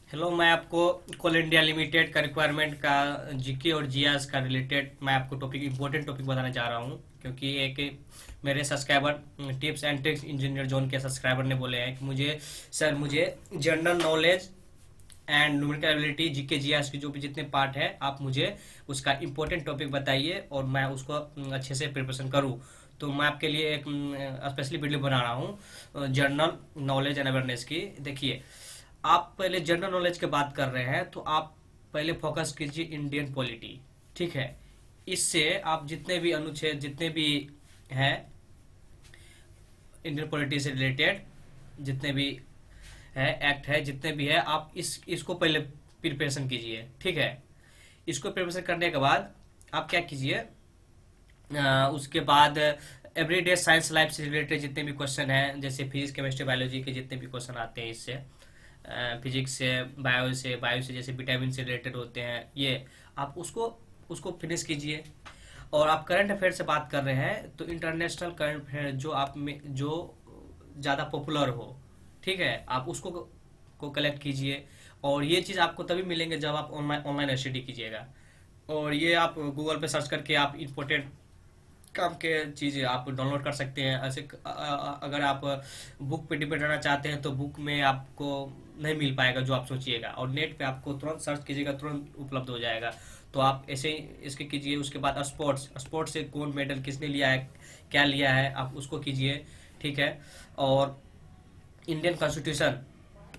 Hello, मैं आपको कोल India limited का रिक्वायरमेंट का जीके और जीएस का रिलेटेड मैं आपको टॉपिक इंपॉर्टेंट टॉपिक बताने जा रहा हूँ। क्योंकि एक मेरे subscriber tips and tricks engineer zone के सब्सक्राइबर ने बोले हैं कि मुझे general knowledge and numerical ability GK GS की जो भी जितने पार्ट है आप मुझे उसका इंपॉर्टेंट टॉपिक बताइए और मैं उसको अच्छे से प्रिपरेशन करूँ। तो मैं आपके लिए एक स्पेशली वीडियो बना रहा हूँ जनरल नॉलेज एंड अवेयरनेस की। देखिए, आप पहले जनरल नॉलेज की बात कर रहे हैं तो आप पहले फोकस कीजिए इंडियन पॉलिटी। ठीक है, इससे आप जितने भी अनुच्छेद जितने भी हैं इंडियन पॉलिटी से रिलेटेड, जितने भी है एक्ट है जितने भी है, आप इसको पहले प्रिपरेशन कीजिए। ठीक है, इसको प्रिपरेशन करने के बाद आप क्या कीजिए, उसके बाद एवरीडे साइंस लाइफ से रिलेटेड जितने भी क्वेश्चन हैं, जैसे फिजिक्स केमिस्ट्री बायोलॉजी के जितने भी क्वेश्चन आते हैं इससे, फिजिक्स से बायो से जैसे विटामिन से रिलेटेड होते हैं, ये आप उसको उसको फिनिश कीजिए। और आप करंट अफेयर से बात कर रहे हैं तो इंटरनेशनल करंट अफेयर जो आप में जो ज़्यादा पॉपुलर हो, ठीक है, आप उसको को कलेक्ट कीजिए। और ये चीज़ आपको तभी मिलेंगे जब आप ऑनलाइन ऑनलाइन स्टडी कीजिएगा। और ये आप गूगल पे सर्च करके आप इम्पोर्टेंट काम के चीज़ें आप डाउनलोड कर सकते हैं। ऐसे अगर आप बुक पे डिपेंड रहना चाहते हैं तो बुक में आपको नहीं मिल पाएगा जो आप सोचिएगा, और नेट पे आपको तुरंत सर्च कीजिएगा तुरंत उपलब्ध हो जाएगा। तो आप ऐसे ही इसके कीजिए। उसके बाद स्पोर्ट्स स्पोर्ट्स से कौन मेडल किसने लिया है, क्या लिया है, आप उसको कीजिए। ठीक है, और इंडियन कॉन्स्टिट्यूशन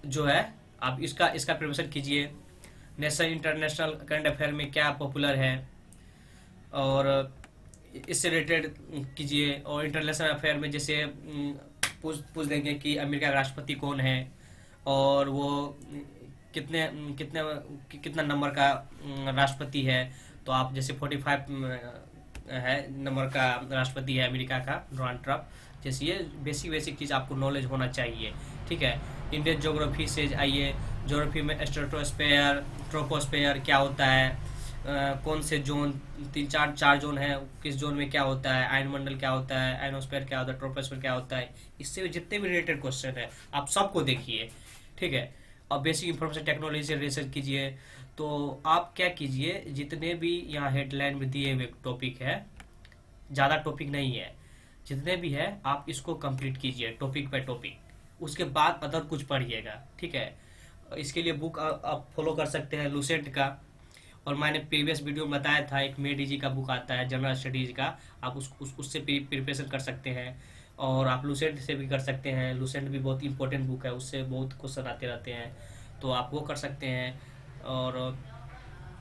जो है आप इसका इसका प्रिपरेशन कीजिए। नेशनल इंटरनेशनल करंट अफेयर में क्या पॉपुलर है और इससे रिलेटेड कीजिए। और इंटरनेशनल अफेयर में जैसे पूछ पूछ देंगे कि अमेरिका का राष्ट्रपति कौन है और वो कितने कितने कितना नंबर का राष्ट्रपति है। तो आप जैसे 45 है नंबर का राष्ट्रपति है अमेरिका का, डोनाल्ड ट्रंप। जैसे ये बेसिक बेसिक चीज़ आपको नॉलेज होना चाहिए। ठीक है, इंडियन ज्योग्राफी से आइए। ज्योग्राफी में स्ट्रेटोस्फेयर, ट्रोपोस्फेयर क्या होता है, कौन से जोन, तीन चार चार जोन है, किस जोन में क्या होता है, आयनमंडल क्या होता है, आयनोस्फेयर क्या होता है, ट्रोपोस्फेयर क्या होता है, इससे भी जितने भी रिलेटेड क्वेश्चन है आप सबको देखिए। ठीक है, और बेसिक इंफॉर्मेशन टेक्नोलॉजी से रिसर्च कीजिए। तो आप क्या कीजिए, जितने भी यहाँ हेडलाइन में दिए हुए टॉपिक है, ज़्यादा टॉपिक नहीं है, जितने भी है आप इसको कंप्लीट कीजिए टॉपिक बाय टॉपिक। उसके बाद अदर कुछ पढ़िएगा। ठीक है, इसके लिए बुक आप फॉलो कर सकते हैं लूसेंट का। और मैंने प्रीवियस वीडियो में बताया था एक मेडी जी का बुक आता है जनरल स्टडीज का, आप उससे प्रिपरेशन कर सकते हैं। और आप लूसेंट से भी कर सकते हैं। लूसेंट भी बहुत इंपॉर्टेंट बुक है, उससे बहुत क्वेश्चन आते रहते हैं, तो आप वो कर सकते हैं।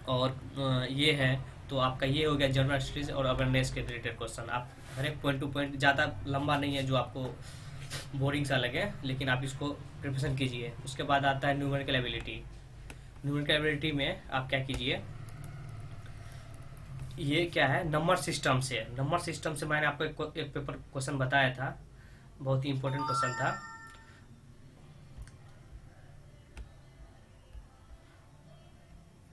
और ये है। तो आपका ये हो गया जनरल स्टडीज और अवेयरनेस के रिलेटेड क्वेश्चन। आप हर एक पॉइंट टू पॉइंट, ज़्यादा लंबा नहीं है जो आपको बोरिंग सा लगे, लेकिन आप इसको प्रिपरेशन कीजिए। उसके बाद आता है न्यूमेरिकल एबिलिटी। न्यूमेरिकल एबिलिटी में आप क्या कीजिए, ये क्या है, नंबर सिस्टम से। नंबर सिस्टम से मैंने आपको एक पेपर क्वेश्चन बताया था, बहुत ही इंपॉर्टेंट क्वेश्चन था।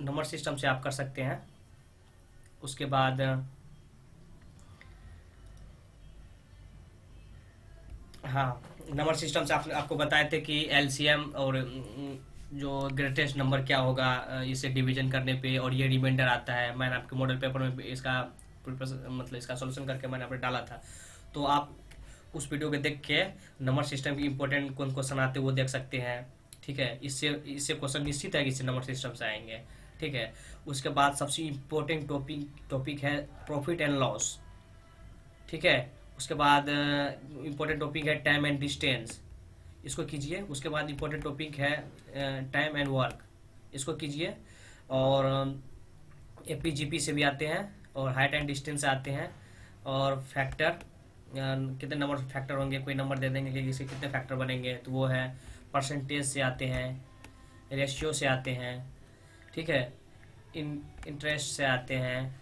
नंबर सिस्टम से आप कर सकते हैं। उसके बाद हाँ, नंबर सिस्टम से आपको बताए थे कि एलसीएम और जो ग्रेटेस्ट नंबर क्या होगा इसे डिवीजन करने पे, और ये रिमाइंडर आता है। मैंने आपके मॉडल पेपर में इसका मतलब इसका सॉल्यूशन करके मैंने आपने डाला था। तो आप उस वीडियो को देख के नंबर सिस्टम की इंपॉर्टेंट कौन क्वेश्चन आते हैं वो देख सकते हैं। ठीक है, इससे इससे क्वेश्चन निश्चित है कि इससे नंबर सिस्टम से आएंगे। ठीक है, उसके बाद सबसे इम्पोर्टेंट टॉपिक है प्रॉफिट एंड लॉस। ठीक है, उसके बाद इम्पोर्टेंट टॉपिक है टाइम एंड डिस्टेंस, इसको कीजिए। उसके बाद इम्पोर्टेंट टॉपिक है टाइम एंड वर्क, इसको कीजिए। और एपीजीपी से भी आते हैं और हाइट एंड डिस्टेंस से आते हैं। और फैक्टर, कितने नंबर फैक्टर होंगे, कोई नंबर दे देंगे कि इसके कितने फैक्टर बनेंगे, तो वो है। परसेंटेज से आते हैं, रेशियो से आते हैं। ठीक है, इंटरेस्ट से आते हैं।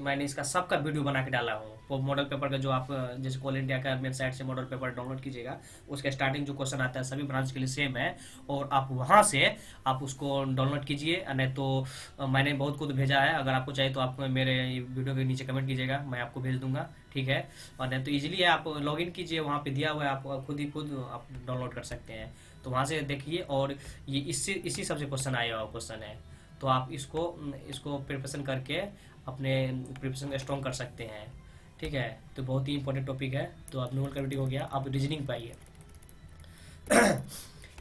मैंने इसका सबका वीडियो बना के डाला हूँ। वो मॉडल पेपर का जो आप जैसे कोल इंडिया का मेन साइट से मॉडल पेपर डाउनलोड कीजिएगा, उसका स्टार्टिंग जो क्वेश्चन आता है सभी ब्रांच के लिए सेम है, और आप वहाँ से आप उसको डाउनलोड कीजिए। नहीं तो मैंने बहुत कुछ भेजा है, अगर आपको चाहिए तो आप मेरे वीडियो के नीचे कमेंट कीजिएगा, मैं आपको भेज दूंगा। ठीक है। और नहीं तो इजीली है, आप लॉगिन कीजिए, वहाँ पे दिया हुआ है, आप खुद ही खुद आप डाउनलोड कर सकते हैं। तो वहाँ से देखिए, और ये इसी सबसे क्वेश्चन आया हुआ क्वेश्चन है। तो आप इसको इसको प्रिपरेशन करके अपने प्रिपरेशन स्ट्रॉन्ग कर सकते हैं। ठीक है, तो बहुत ही इंपॉर्टेंट टॉपिक है। तो आप न्यूमेरिकल हो गया, अब रीजनिंग पाइए।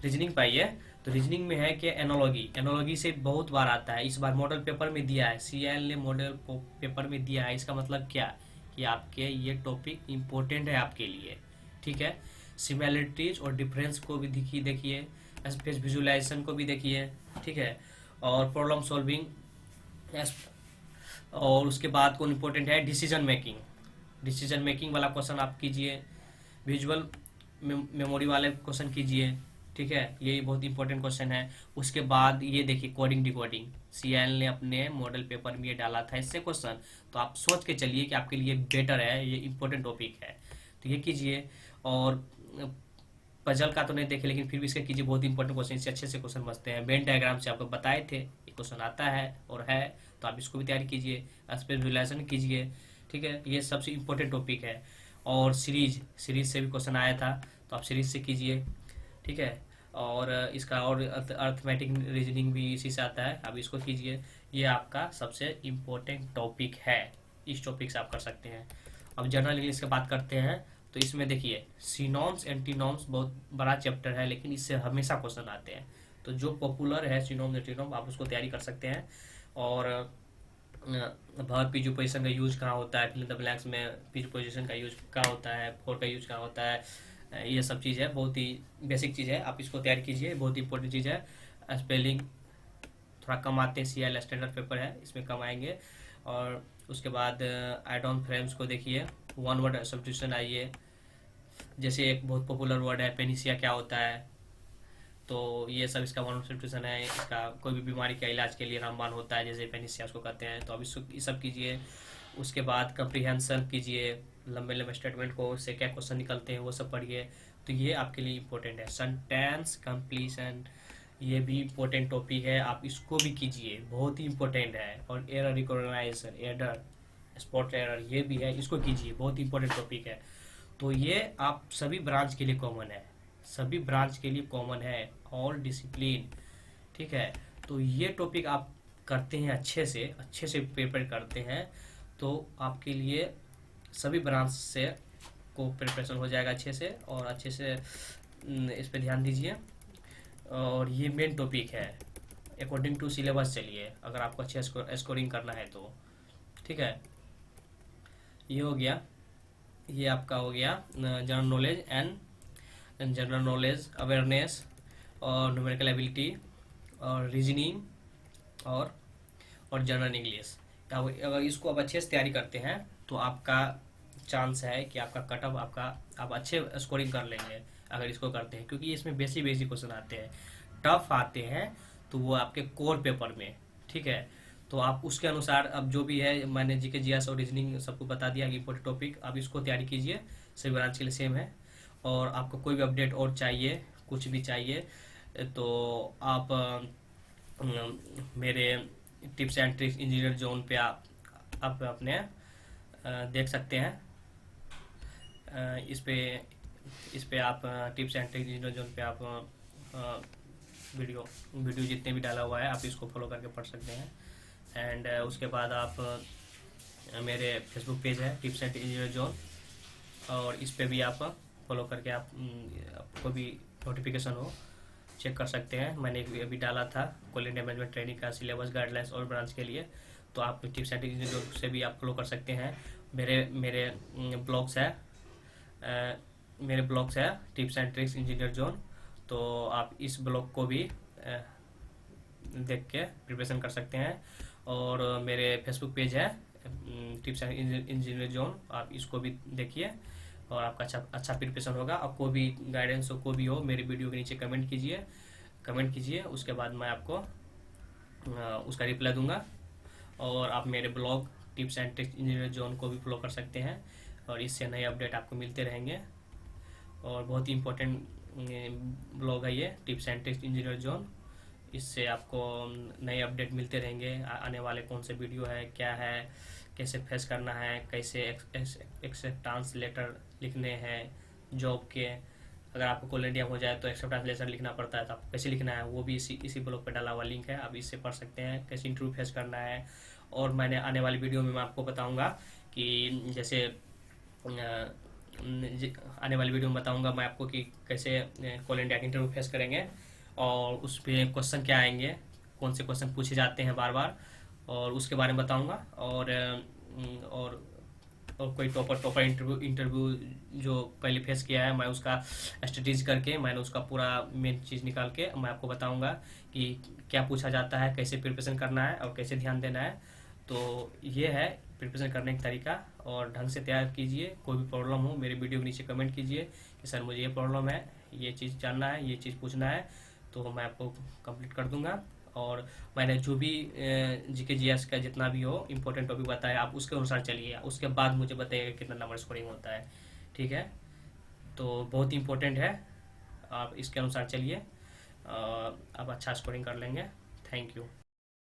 रीजनिंग पाइए। तो रीजनिंग में है कि एनोलॉजी, एनोलॉजी से बहुत बार आता है। इस बार मॉडल पेपर में दिया है, सीएल ने मॉडल पेपर में दिया है। इसका मतलब क्या, कि आपके ये टॉपिक इम्पोर्टेंट है आपके लिए। ठीक है, सिमिलरिटीज और डिफरेंस को भी देखिए, स्पेस विजुलाइजेशन को भी देखिए। ठीक है, और प्रॉब्लम सॉल्विंग, और उसके बाद कौन इम्पोर्टेंट है, डिसीजन मेकिंग। डिसीजन मेकिंग वाला क्वेश्चन आप कीजिए, विजुअल मेमोरी वाले क्वेश्चन कीजिए। ठीक है, ये बहुत इंपॉर्टेंट क्वेश्चन है। उसके बाद ये देखिए कोडिंग डिकोडिंग, सीएल ने अपने मॉडल पेपर में ये डाला था इससे क्वेश्चन। तो आप सोच के चलिए कि आपके लिए बेटर है, ये इंपॉर्टेंट टॉपिक है, तो ये कीजिए। और पजल का तो नहीं देखे, लेकिन फिर भी इसका कीजिए, बहुत इंपॉर्टेंट क्वेश्चन, इससे अच्छे से क्वेश्चन बचते हैं। वेन डायग्राम से आपको बताए थे ये क्वेश्चन आता है और है, तो आप इसको भी तैयारी कीजिए, स्पेस विजुलाइजेशन कीजिए। ठीक है, ये सबसे इंपॉर्टेंट टॉपिक है। और सीरीज से भी क्वेश्चन आया था, तो आप सीरीज से कीजिए। ठीक है, और इसका और अर्थमेटिक रीजनिंग भी इसी से आता है, आप इसको कीजिए। ये आपका सबसे इम्पोर्टेंट टॉपिक है, इस टॉपिक से आप कर सकते हैं। अब जनरल इंग्लिश की बात करते हैं, तो इसमें देखिए सिनोम्स एंटीनोम्स बहुत बड़ा चैप्टर है, लेकिन इससे हमेशा क्वेश्चन आते हैं। तो जो पॉपुलर है सिनोम्स एंटीनोम, आप उसको तैयारी कर सकते हैं। और वर्ब प्रीपोजिशन का यूज कहाँ होता है, फिल इन द ब्लैंक्स में प्रीपोजिशन का यूज कहाँ होता है, फॉर का यूज कहाँ होता है, ये सब चीज़ है, बहुत ही बेसिक चीज़ है, आप इसको तैयारी कीजिए, बहुत ही इंपॉर्टेंट चीज़ है। स्पेलिंग थोड़ा कम आते हैं, सीएल स्टैंडर्ड पेपर है, इसमें कम आएंगे। और उसके बाद एड ऑन फ्रेम्स को देखिए, वन वर्ड सब्स्टिट्यूशन आइए। जैसे एक बहुत पॉपुलर वर्ड है पेनिसिया, क्या होता है, तो ये सब इसका वन सब्स्टिट्यूशन है। इसका कोई भी बीमारी का इलाज के लिए रामबाण होता है, जैसे पेनिसिया उसको कहते हैं, तो अब इसको ये सब कीजिए। उसके बाद कंप्रीहेंशन कीजिए, लंबे लंबे स्टेटमेंट को उससे क्या क्वेश्चन निकलते हैं वो सब पढ़िए। तो ये आपके लिए इम्पोर्टेंट है। सेंटेंस कंप्लीशन, ये भी इम्पोर्टेंट टॉपिक है, आप इसको भी कीजिए, बहुत ही इम्पोर्टेंट है। और error recognisation, error spot error, ये भी है, इसको कीजिए, बहुत ही इंपॉर्टेंट टॉपिक है। तो ये आप सभी ब्रांच के लिए कॉमन है, सभी ब्रांच के लिए कॉमन है, ऑल डिसिप्लिन। ठीक है, तो ये टॉपिक आप करते हैं अच्छे से प्रिपेयर करते हैं, तो आपके लिए सभी ब्रांच से को प्रिपरेशन हो जाएगा अच्छे से, और अच्छे से इस पे ध्यान दीजिए। और ये मेन टॉपिक है, अकॉर्डिंग टू सिलेबस चलिए, अगर आपको अच्छे स्कोरिंग करना है तो। ठीक है, ये हो गया, ये आपका हो गया general knowledge and general knowledge, awareness, और न्यूमेरिकल एबिलिटी, और रीजनिंग, और जनरल इंग्लिश। अगर इसको आप अच्छे से तैयारी करते हैं, तो आपका चांस है कि आपका कट ऑफ आप अच्छे स्कोरिंग कर लेंगे अगर इसको करते हैं, क्योंकि इसमें बेसिक क्वेश्चन आते हैं, टफ आते हैं, तो वो आपके कोर पेपर में। ठीक है, तो आप उसके अनुसार अब जो भी है, मैंने जीके जीएस और रीजनिंग सबको बता दिया कि इम्पोर्टेंट टॉपिक, आप इसको तैयारी कीजिए, सभी ब्रांच के लिए सेम है। और आपको कोई भी अपडेट और चाहिए, कुछ भी चाहिए, तो आप मेरे tips and tricks engineer zone पे आप अपने देख सकते हैं। इस पे आप tips and tricks engineer zone पे आप वीडियो जितने भी डाला हुआ है, आप इसको फॉलो करके पढ़ सकते हैं। एंड उसके बाद आप मेरे फेसबुक पेज है टिप्स एंड इंजीनियर जोन, और इस पे भी आप फॉलो करके आपको भी नोटिफिकेशन हो चेक कर सकते हैं। मैंने अभी डाला था कॉलेज मैनेजमेंट ट्रेनिंग का सिलेबस गाइडलाइंस और ब्रांच के लिए, तो आप टिप्स एंड इंजीनियर से भी आप फॉलो कर सकते हैं। मेरे ब्लॉग्स है tips and tricks engineer zone, तो आप इस ब्लॉग को भी देख के प्रिपरेशन कर सकते हैं। और मेरे फेसबुक पेज है टिप्स एंड इंजीनियर जोन, आप इसको भी देखिए, और आपका अच्छा प्रिपरेशन होगा। और कोई भी गाइडेंस हो, कोई भी हो, मेरी वीडियो के नीचे कमेंट कीजिए, उसके बाद मैं आपको उसका रिप्लाई दूंगा। और आप मेरे blog tips and tricks engineer zone को भी फॉलो कर सकते हैं, और इससे नए अपडेट आपको मिलते रहेंगे। और बहुत ही इम्पोर्टेंट ब्लॉग है ये tips and tricks engineer zone, इससे आपको नए अपडेट मिलते रहेंगे, आने वाले कौन से वीडियो है, क्या कैसे फेस करना है, कैसे एक्सेप्टेंस लेटर लिखने हैं जॉब के। अगर आपको कॉल इंडिया हो जाए तो एक्सेप्टेंस लेटर लिखना पड़ता है, तो आपको कैसे लिखना है वो भी इसी ब्लॉग पे डाला हुआ लिंक है, आप इससे पढ़ सकते हैं कैसे इंटरव्यू फेस करना है। और मैंने आने वाली वीडियो में मैं आपको बताऊंगा कि जैसे आने वाली वीडियो में बताऊंगा मैं आपको कि कैसे कॉल इंडिया का इंटरव्यू फेस करेंगे, और उस पर क्वेश्चन क्या आएंगे, कौन से क्वेश्चन पूछे जाते हैं बार बार, और उसके बारे में बताऊंगा। और और कोई टॉपर इंटरव्यू जो पहले फेस किया है, मैं उसका स्ट्रेटेजी करके मैंने उसका पूरा मेन चीज़ निकाल के मैं आपको बताऊंगा कि क्या पूछा जाता है, कैसे प्रिपरेशन करना है और कैसे ध्यान देना है। तो ये है प्रिपरेशन करने का तरीका, और ढंग से तैयार कीजिए। कोई भी प्रॉब्लम हो मेरे वीडियो के नीचे कमेंट कीजिए कि सर मुझे ये प्रॉब्लम है, ये चीज़ जानना है, ये चीज़ पूछना है, तो मैं आपको कंप्लीट कर दूंगा। और मैंने जो भी जीके जीएस का जितना भी हो इम्पोर्टेंट टॉपिक बताया, आप उसके अनुसार चलिए, उसके बाद मुझे बताइएगा कितना नंबर स्कोरिंग होता है। ठीक है, तो बहुत इंपॉर्टेंट है, आप इसके अनुसार चलिए, आप अच्छा स्कोरिंग कर लेंगे। Thank you.